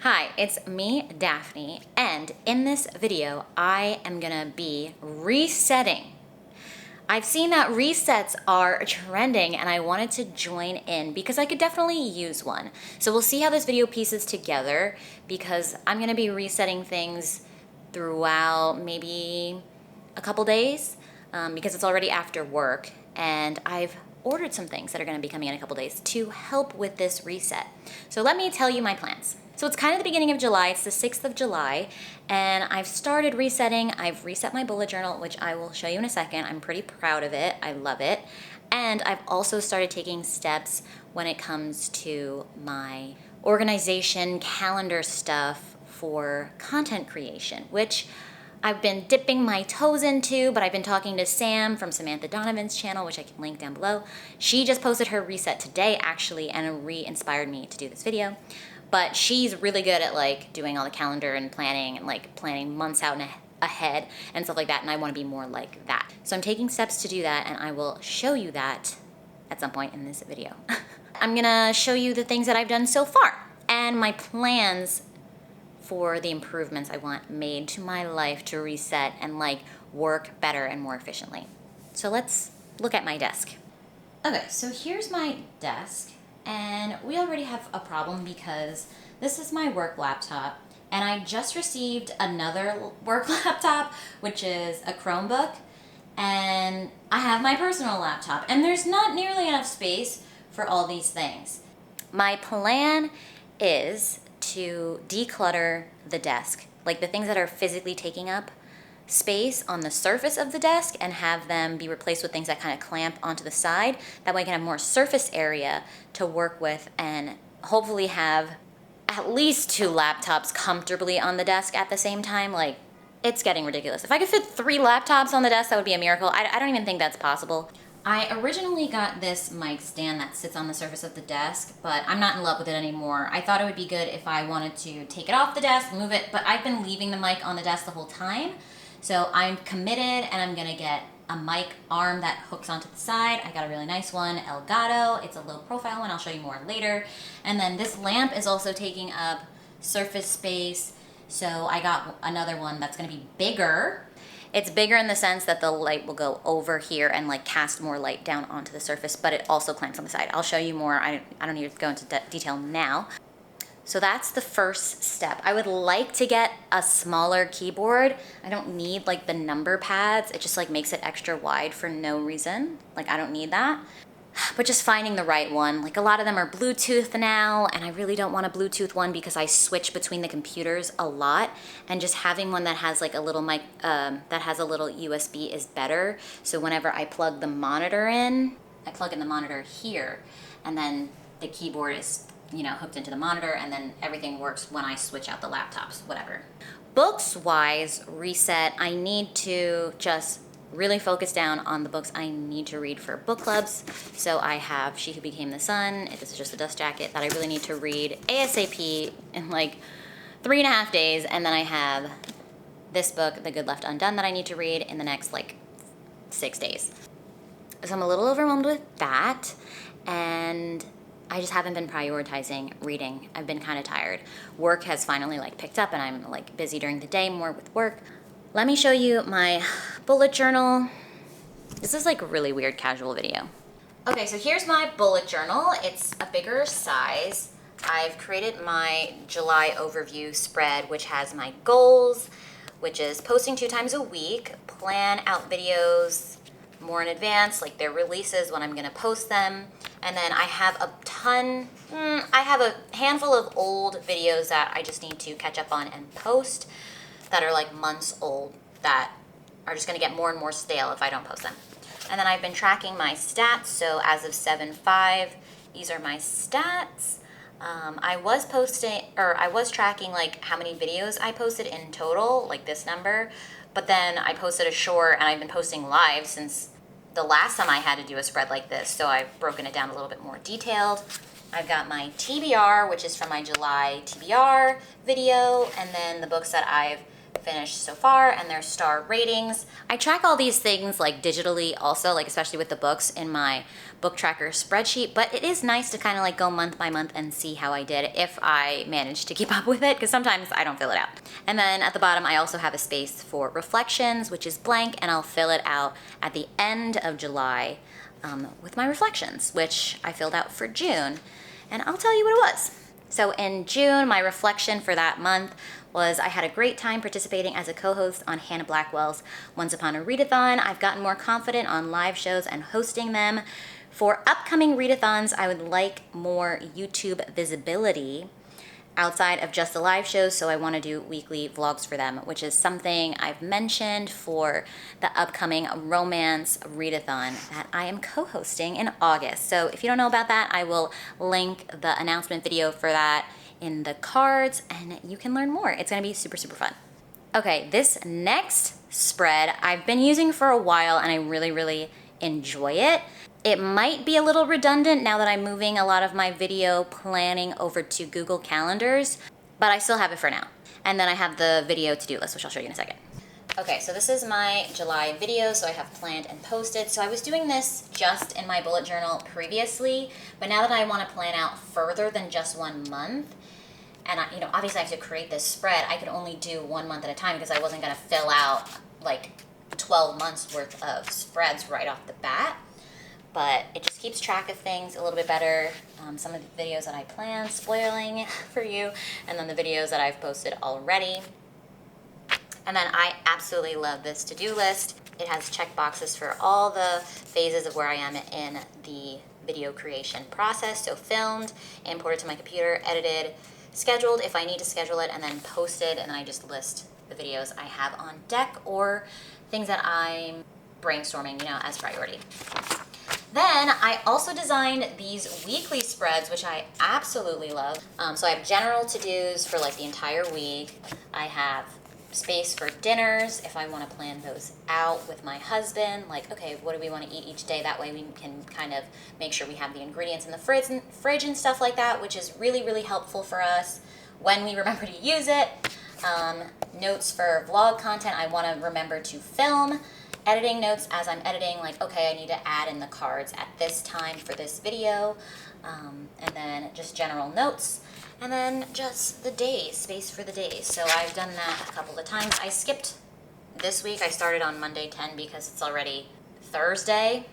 Hi, it's me, Daphne, and in this video, I am gonna be resetting. I've seen that resets are trending and I wanted to join in because I could definitely use one. So we'll see how this video pieces together because I'm gonna be resetting things throughout maybe a couple days because it's already after work and I've ordered some things that are gonna be coming in a couple days to help with this reset. So let me tell you my plans. So it's kind of the beginning of July, it's the 6th of July, and I've started resetting. I've reset my bullet journal, which I will show you in a second. I'm pretty proud of it, I love it. And I've also started taking steps when it comes to my organization, calendar stuff for content creation, which I've been dipping my toes into, but I've been talking to Sam from Samantha Donovan's channel, which I can link down below. She just posted her reset today, actually, and it re-inspired me to do this video. But she's really good at like doing all the calendar and planning and like planning months out and ahead and stuff like that, and I want to be more like that. So I'm taking steps to do that, and I will show you that at some point in this video. I'm gonna show you the things that I've done so far and my plans for the improvements I want made to my life to reset and like work better and more efficiently. So let's look at my desk. Okay, so here's my desk. And we already have a problem because this is my work laptop and I just received another work laptop, which is a Chromebook, and I have my personal laptop and there's not nearly enough space for all these things. My plan is to declutter the desk, like the things that are physically taking up space on the surface of the desk, and have them be replaced with things that kind of clamp onto the side. That way I can have more surface area to work with and hopefully have at least 2 laptops comfortably on the desk at the same time. Like, it's getting ridiculous. If I could fit 3 laptops on the desk, that would be a miracle. I don't even think that's possible. I originally got this mic stand that sits on the surface of the desk, but I'm not in love with it anymore. I thought it would be good if I wanted to take it off the desk, move it, but I've been leaving the mic on the desk the whole time. So I'm committed and I'm gonna get a mic arm that hooks onto the side. I got a really nice one, Elgato. It's a low profile one, I'll show you more later. And then this lamp is also taking up surface space. So I got another one that's gonna be bigger. It's bigger in the sense that the light will go over here and like cast more light down onto the surface, but it also clamps on the side. I'll show you more, I don't need to go into detail now. So that's the first step. I would like to get a smaller keyboard. I don't need like the number pads. It just like makes it extra wide for no reason. Like, I don't need that. But just finding the right one. Like, a lot of them are Bluetooth now, and I really don't want a Bluetooth one because I switch between the computers a lot, and just having one that has like a little mic, that has a little USB is better. So whenever I plug the monitor in, I plug in the monitor here, and then the keyboard is, you know, hooked into the monitor, and then everything works when I switch out the laptops, whatever. Books-wise reset, I need to just really focus down on the books I need to read for book clubs. So I have She Who Became the Sun. This is just a dust jacket that I really need to read ASAP in like 3.5 days. And then I have this book, The Good Left Undone, that I need to read in the next like 6 days. So I'm a little overwhelmed with that. And I just haven't been prioritizing reading. I've been kind of tired. Work has finally like picked up and I'm like busy during the day more with work. Let me show you my bullet journal. This is like a really weird casual video. Okay, so here's my bullet journal. It's a bigger size. I've created my July overview spread, which has my goals, which is posting 2 times a week, plan out videos more in advance, like their releases, when I'm gonna post them. And then I have I have a handful of old videos that I just need to catch up on and post that are like months old that are just gonna get more and more stale if I don't post them. And then I've been tracking my stats, so as of 7/5, these are my stats. I was tracking like how many videos I posted in total, like this number, but then I posted a short and I've been posting live since the last time I had to do a spread like this, so I've broken it down a little bit more detailed. I've got my TBR, which is from my July TBR video, and then the books that I've finished so far and their star ratings. I track all these things like digitally also, like especially with the books in my book tracker spreadsheet, but it is nice to kind of like go month by month and see how I did if I managed to keep up with it, because sometimes I don't fill it out. And then at the bottom, I also have a space for reflections, which is blank, and I'll fill it out at the end of July with my reflections, which I filled out for June, and I'll tell you what it was. So in June, my reflection for that month was I had a great time participating as a co-host on Hannah Blackwell's Once Upon a Readathon. I've gotten more confident on live shows and hosting them. For upcoming readathons, I would like more YouTube visibility outside of just the live shows, so I want to do weekly vlogs for them, which is something I've mentioned for the upcoming romance readathon that I am co-hosting in August. So if you don't know about that, I will link the announcement video for that in the cards, and you can learn more. It's going to be super, super fun. Okay, this next spread I've been using for a while, and I really, really enjoy it. It might be a little redundant now that I'm moving a lot of my video planning over to Google Calendars, but I still have it for now. And then I have the video to-do list, which I'll show you in a second. Okay, so this is my July video, so I have planned and posted. So I was doing this just in my bullet journal previously, but now that I want to plan out further than just 1 month, and obviously I have to create this spread, I could only do 1 month at a time because I wasn't going to fill out like 12 months worth of spreads right off the bat. But it just keeps track of things a little bit better. Some of the videos that I planned, spoiling for you, and then the videos that I've posted already. And then I absolutely love this to-do list. It has check boxes for all the phases of where I am in the video creation process. So filmed, imported to my computer, edited, scheduled if I need to schedule it, and then posted, and then I just list the videos I have on deck or things that I'm brainstorming, as priority. Then I also designed these weekly spreads, which I absolutely love. So I have general to-dos for like the entire week. I have space for dinners if I want to plan those out with my husband. Like, okay, what do we want to eat each day? That way we can kind of make sure we have the ingredients in the fridge and stuff like that, which is really, really helpful for us when we remember to use it. Notes for vlog content, I want to remember to film. Editing notes as I'm editing, like, okay, I need to add in the cards at this time for this video, and then just general notes, and then just the days, space for the days. So I've done that a couple of times. I skipped this week. I started on Monday 10 because it's already Thursday,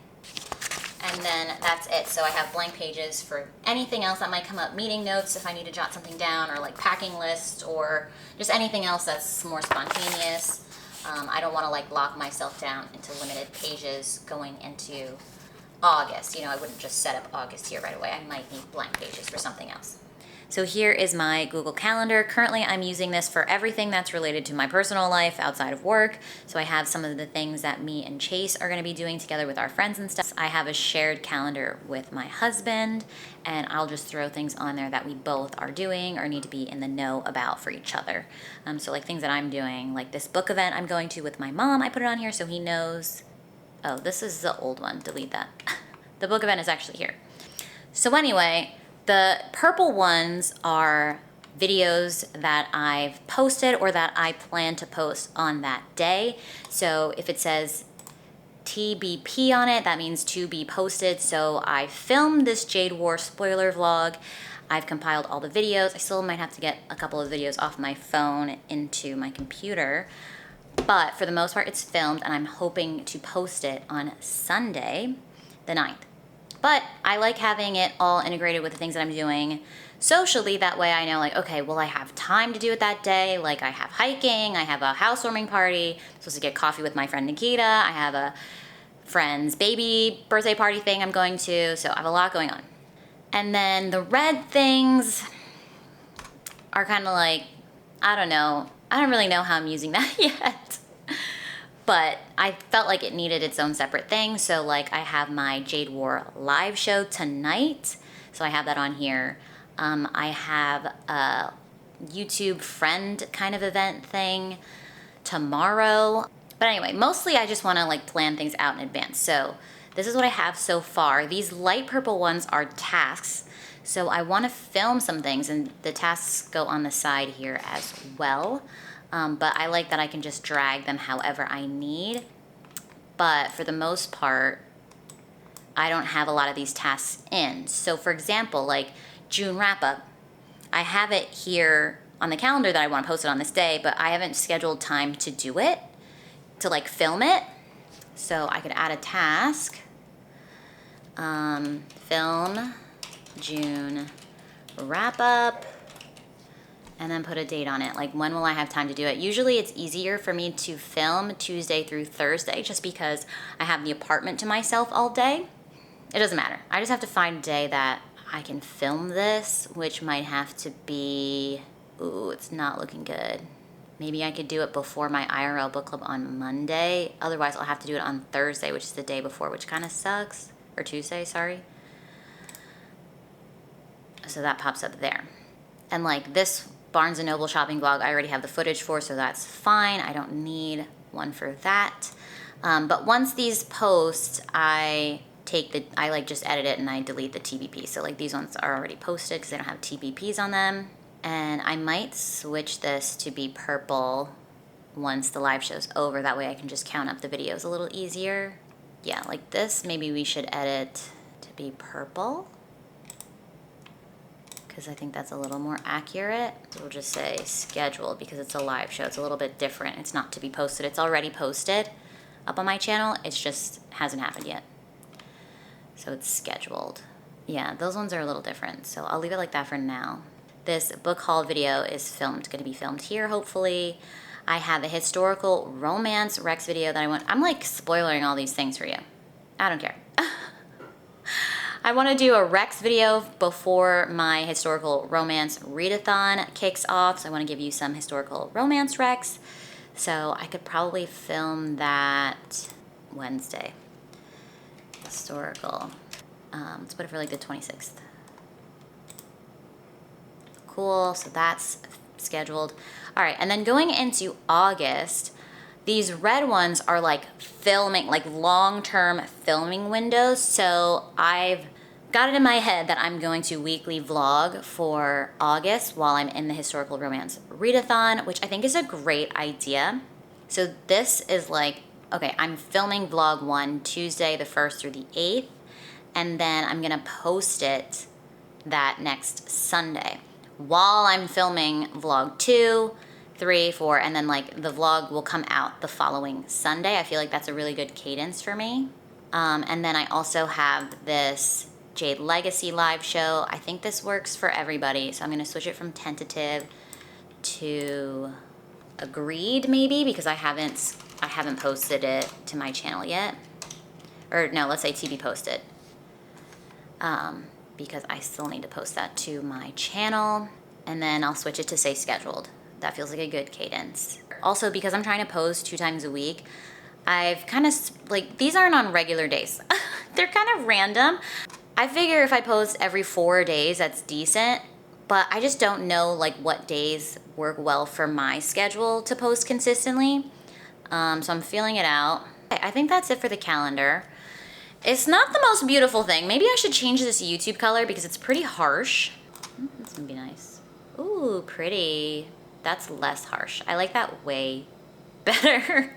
and then that's it. So I have blank pages for anything else that might come up, meeting notes if I need to jot something down, or like packing list, or just anything else that's more spontaneous. I don't want to like lock myself down into limited pages going into August. I wouldn't just set up August here right away. I might need blank pages for something else. So here is my Google Calendar. Currently, I'm using this for everything that's related to my personal life outside of work. So I have some of the things that me and Chase are going to be doing together with our friends and stuff. I have a shared calendar with my husband, and I'll just throw things on there that we both are doing or need to be in the know about for each other. So like things that I'm doing, like this book event I'm going to with my mom, I put it on here so he knows. Oh, this is the old one. Delete that. The book event is actually here. So anyway, the purple ones are videos that I've posted or that I plan to post on that day. So if it says TBP on it, that means to be posted. So I filmed this Jade War spoiler vlog. I've compiled all the videos. I still might have to get a couple of videos off my phone into my computer. But for the most part, it's filmed, and I'm hoping to post it on Sunday, the 9th. But I like having it all integrated with the things that I'm doing socially. That way I know, like, okay, will I have time to do it that day? Like, I have hiking, I have a housewarming party, I'm supposed to get coffee with my friend Nikita, I have a friend's baby birthday party thing I'm going to, so I have a lot going on. And then the red things are kind of like, I don't know. I don't really know how I'm using that yet. But I felt like it needed its own separate thing. So like I have my Jade War live show tonight. So I have that on here. I have a YouTube friend kind of event thing tomorrow. But anyway, mostly I just want to like plan things out in advance. So this is what I have so far. These light purple ones are tasks. So I want to film some things, and the tasks go on the side here as well. but I like that I can just drag them however I need. But for the most part, I don't have a lot of these tasks in. So for example, like June wrap up, I have it here on the calendar that I want to post it on this day, but I haven't scheduled time to do it, to like film it. So I could add a task, film June wrap up, and then put a date on it. Like, when will I have time to do it? Usually it's easier for me to film Tuesday through Thursday just because I have the apartment to myself all day. It doesn't matter. I just have to find a day that I can film this, which might have to be, ooh, it's not looking good. Maybe I could do it before my IRL book club on Monday. Otherwise, I'll have to do it on Thursday, which is the day before, which kind of sucks. Or Tuesday, sorry. So that pops up there. And like this Barnes & Noble shopping vlog, I already have the footage for, so that's fine. I don't need one for that. But once these post, I like just edit it and I delete the TBP. So like these ones are already posted because they don't have TBPs on them. And I might switch this to be purple once the live show's over. That way I can just count up the videos a little easier. Yeah, like this, maybe we should edit to be purple, because I think that's a little more accurate. So we'll just say scheduled because it's a live show. It's a little bit different. It's not to be posted. It's already posted up on my channel. It's just hasn't happened yet. So it's scheduled. Yeah, those ones are a little different. So I'll leave it like that for now. This book haul video is going to be filmed here, hopefully. I have a historical romance Rex video that I'm like spoiling all these things for you. I don't care. I want to do a Rex video before my historical romance readathon kicks off. So I want to give you some historical romance Rex. So I could probably film that Wednesday. Historical. Let's put it for like the 26th. Cool, so that's scheduled. All right, and then going into August, these red ones are like filming, like long-term filming windows. So I've got it in my head that I'm going to weekly vlog for August while I'm in the historical romance readathon, which I think is a great idea. So this is like, okay, I'm filming vlog 1 Tuesday the 1st through the 8th, and then I'm gonna post it that next Sunday while I'm filming vlog 2, 3, 4, and then like the vlog will come out the following Sunday. I feel like that's a really good cadence for me. And then I also have this Jade Legacy live show. I think this works for everybody, so I'm gonna switch it from tentative to agreed maybe, because I haven't posted it to my channel yet. Or no, let's say to be posted. Because I still need to post that to my channel, and then I'll switch it to say scheduled. That feels like a good cadence. Also, because I'm trying to post 2 times a week, I've kind of, like, these aren't on regular days. They're kind of random. I figure if I post every 4 days, that's decent, but I just don't know, like, what days work well for my schedule to post consistently. So I'm feeling it out. I think that's it for the calendar. It's not the most beautiful thing. Maybe I should change this YouTube color because it's pretty harsh. That's gonna be nice. Ooh, pretty. That's less harsh. I like that way better.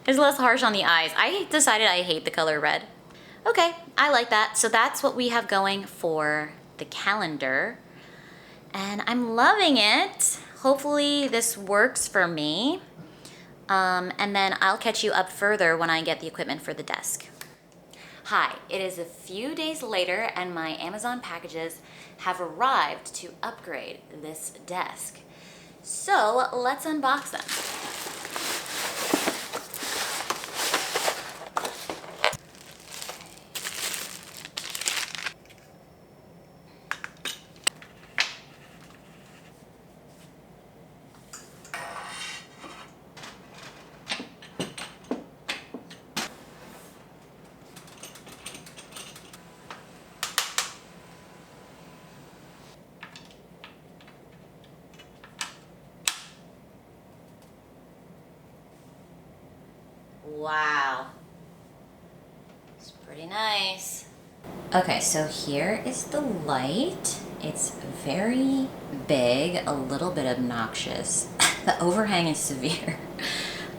It's less harsh on the eyes. I decided I hate the color red. Okay, I like that. So that's what we have going for the calendar. And I'm loving it. Hopefully this works for me. And then I'll catch you up further when I get the equipment for the desk. Hi, it is a few days later and my Amazon packages have arrived to upgrade this desk. So let's unbox them. Wow, it's pretty nice. Okay, so here is the light. It's very big, a little bit obnoxious. The overhang is severe,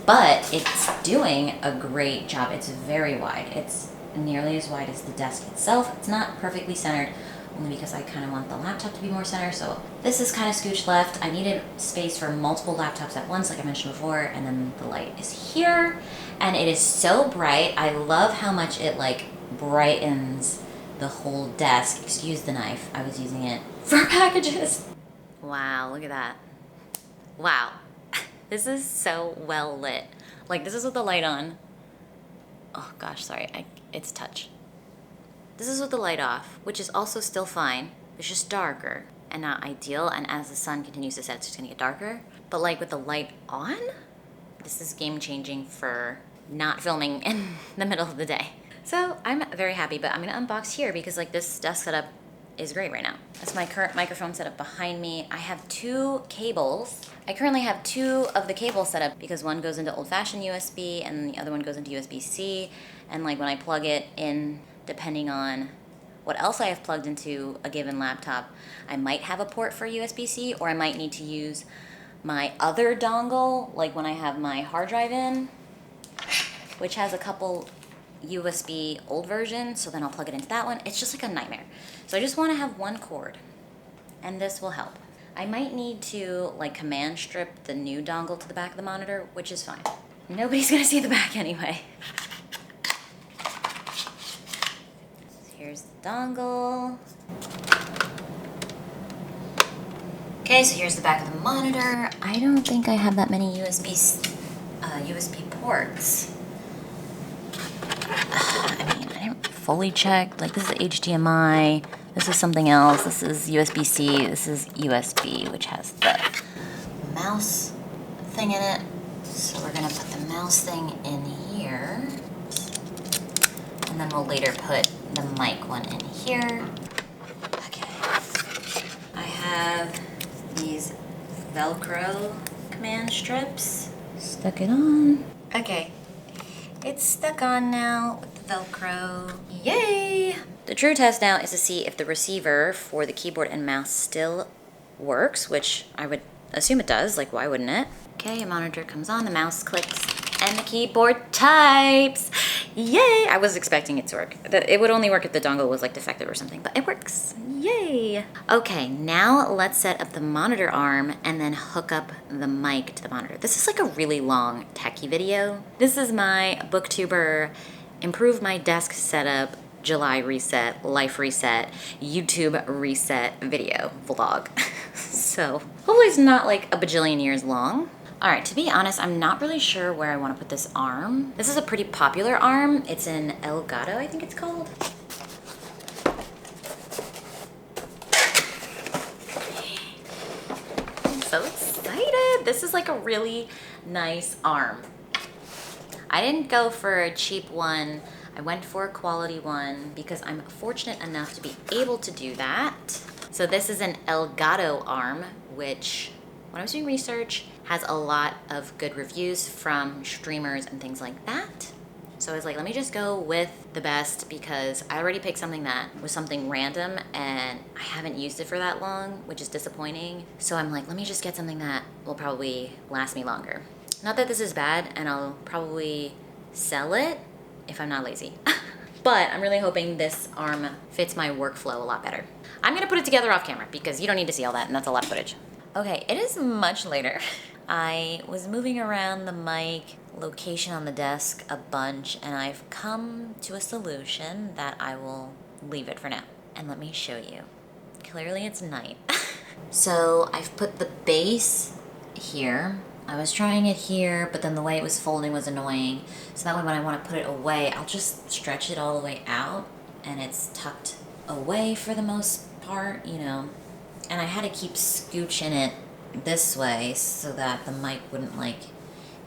but it's doing a great job. It's very wide. It's nearly as wide as the desk itself. It's not perfectly centered, only because I kind of want the laptop to be more centered. So this is kind of scooched left. I needed space for multiple laptops at once, like I mentioned before, and then the light is here, and it is so bright. I love how much it like brightens the whole desk. Excuse the knife, I was using it for packages. Wow, look at that. Wow, this is so well lit. Like, this is with the light on. Oh gosh, sorry, it's touch. This is with the light off, which is also still fine. It's just darker and not ideal, and as the sun continues to set, it's just gonna get darker. But like with the light on, this is game changing for not filming in the middle of the day. So I'm very happy, but I'm gonna unbox here because like this desk setup is great right now. That's my current microphone setup behind me. I have 2 cables. I currently have 2 of the cables set up because one goes into old-fashioned USB and the other one goes into USB-C. And like when I plug it in, depending on what else I have plugged into a given laptop, I might have a port for USB-C, or I might need to use my other dongle, like when I have my hard drive in, which has a couple USB old version, so then I'll plug it into that one. It's just like a nightmare. So I just want to have one cord, and this will help. I might need to like command strip the new dongle to the back of the monitor, which is fine. Nobody's gonna see the back anyway. So here's the dongle. Okay, so here's the back of the monitor. I don't think I have that many USB ports. I mean, I didn't fully check. Like, this is HDMI. This is something else. This is USB-C. This is USB, which has the mouse thing in it. So we're gonna put the mouse thing in here. And then we'll later put the mic one in here. Okay. I have these Velcro command strips. Stuck it on. Okay. It's stuck on now with the Velcro. Yay! The true test now is to see if the receiver for the keyboard and mouse still works, which I would assume it does. Like, why wouldn't it? Okay, monitor comes on, the mouse clicks, and the keyboard types. Yay! I was expecting it to work. It would only work if the dongle was like defective or something, but it works. Yay! Okay, now let's set up the monitor arm and then hook up the mic to the monitor. This is like a really long techie video. This is my Booktuber improve my desk setup, July reset, life reset, YouTube reset video vlog. So hopefully it's not like a bajillion years long. All right, to be honest, I'm not really sure where I want to put this arm. This is a pretty popular arm. It's an Elgato, I think it's called. I'm so excited. This is like a really nice arm. I didn't go for a cheap one. I went for a quality one because I'm fortunate enough to be able to do that. So this is an Elgato arm, which when I was doing research, has a lot of good reviews from streamers and things like that. So I was like, let me just go with the best because I already picked something that was something random and I haven't used it for that long, which is disappointing. So I'm like, let me just get something that will probably last me longer. Not that this is bad, and I'll probably sell it if I'm not lazy. But I'm really hoping this arm fits my workflow a lot better. I'm gonna put it together off camera because you don't need to see all that, and that's a lot of footage. Okay, it is much later. I was moving around the mic location on the desk a bunch, and I've come to a solution that I will leave it for now. And let me show you. Clearly it's night. So I've put the base here. I was trying it here, but then the way it was folding was annoying. So that way when I want to put it away, I'll just stretch it all the way out, and it's tucked away for the most part, you know. And I had to keep scooching it this way so that the mic wouldn't like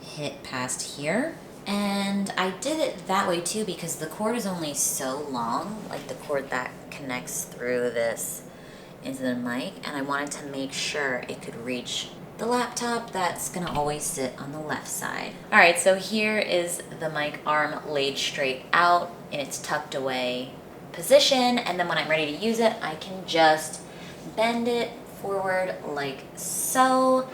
hit past here. And I did it that way too because the cord is only so long, like the cord that connects through this into the mic, and I wanted to make sure it could reach the laptop that's gonna always sit on the left side. All right, so here is the mic arm laid straight out in its tucked away position, and then when I'm ready to use it, I can just bend it forward like so,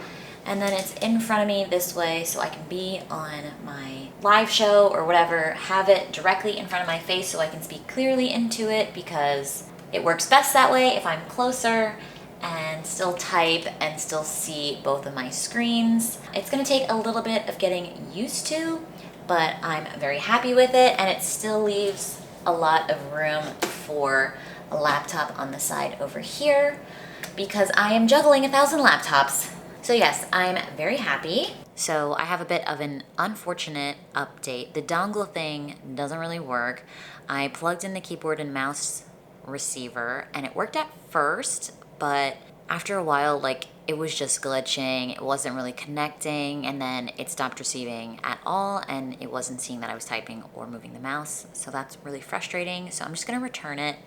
and then it's in front of me this way so I can be on my live show or whatever, have it directly in front of my face so I can speak clearly into it, because it works best that way if I'm closer and still type and still see both of my screens. It's gonna take a little bit of getting used to, but I'm very happy with it, and it still leaves a lot of room for a laptop on the side over here because I am juggling 1,000 laptops. So yes, I'm very happy. So I have a bit of an unfortunate update. The dongle thing doesn't really work. I plugged in the keyboard and mouse receiver and it worked at first, but after a while, like, it was just glitching. It wasn't really connecting, and then it stopped receiving at all, and it wasn't seeing that I was typing or moving the mouse. So that's really frustrating. So I'm just gonna return it.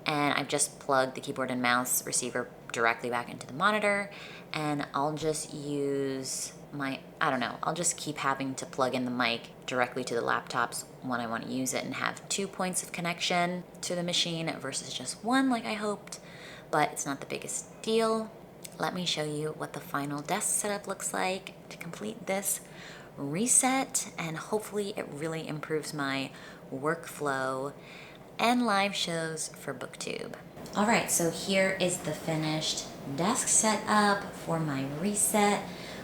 And I've just plugged the keyboard and mouse receiver directly back into the monitor, and I'll just use my, I don't know, I'll just keep having to plug in the mic directly to the laptops when I want to use it and have 2 points of connection to the machine versus just one like I hoped, but it's not the biggest deal. Let me show you what the final desk setup looks like to complete this reset, and hopefully it really improves my workflow and live shows for Booktube. All right, so here is the finished desk setup for my reset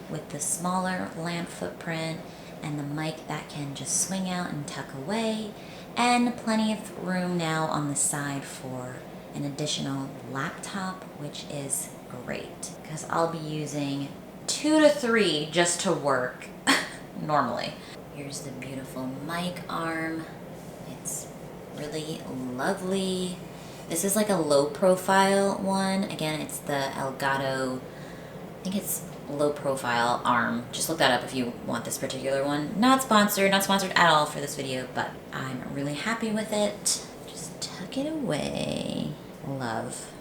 with the smaller lamp footprint and the mic that can just swing out and tuck away, and plenty of room now on the side for an additional laptop, which is great because I'll be using 2 to 3 just to work normally. Here's the beautiful mic arm. It's really lovely. This is like a low profile one. Again, it's the Elgato, I think it's low profile arm. Just look that up if you want this particular one. Not sponsored at all for this video, but I'm really happy with it. Just tuck it away. Love.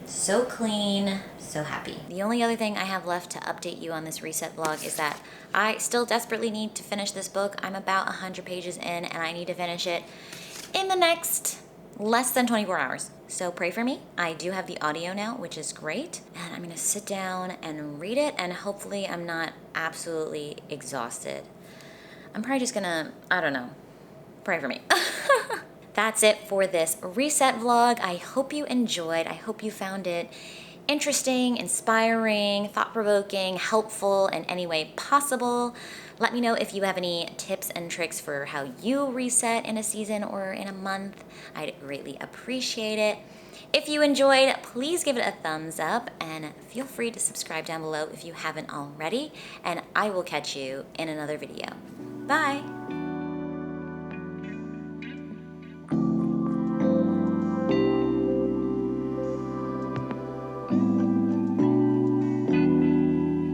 So clean, so happy. The only other thing I have left to update you on this reset vlog is that I still desperately need to finish this book. I'm about 100 pages in and I need to finish it in the next less than 24 hours. So pray for me. I do have the audio now, which is great. And I'm gonna sit down and read it, and hopefully I'm not absolutely exhausted. I'm probably just gonna, I don't know, pray for me. That's it for this reset vlog. I hope you enjoyed. I hope you found it interesting, inspiring, thought-provoking, helpful in any way possible. Let me know if you have any tips and tricks for how you reset in a season or in a month. I'd greatly appreciate it. If you enjoyed, please give it a thumbs up and feel free to subscribe down below if you haven't already, and I will catch you in another video. Bye.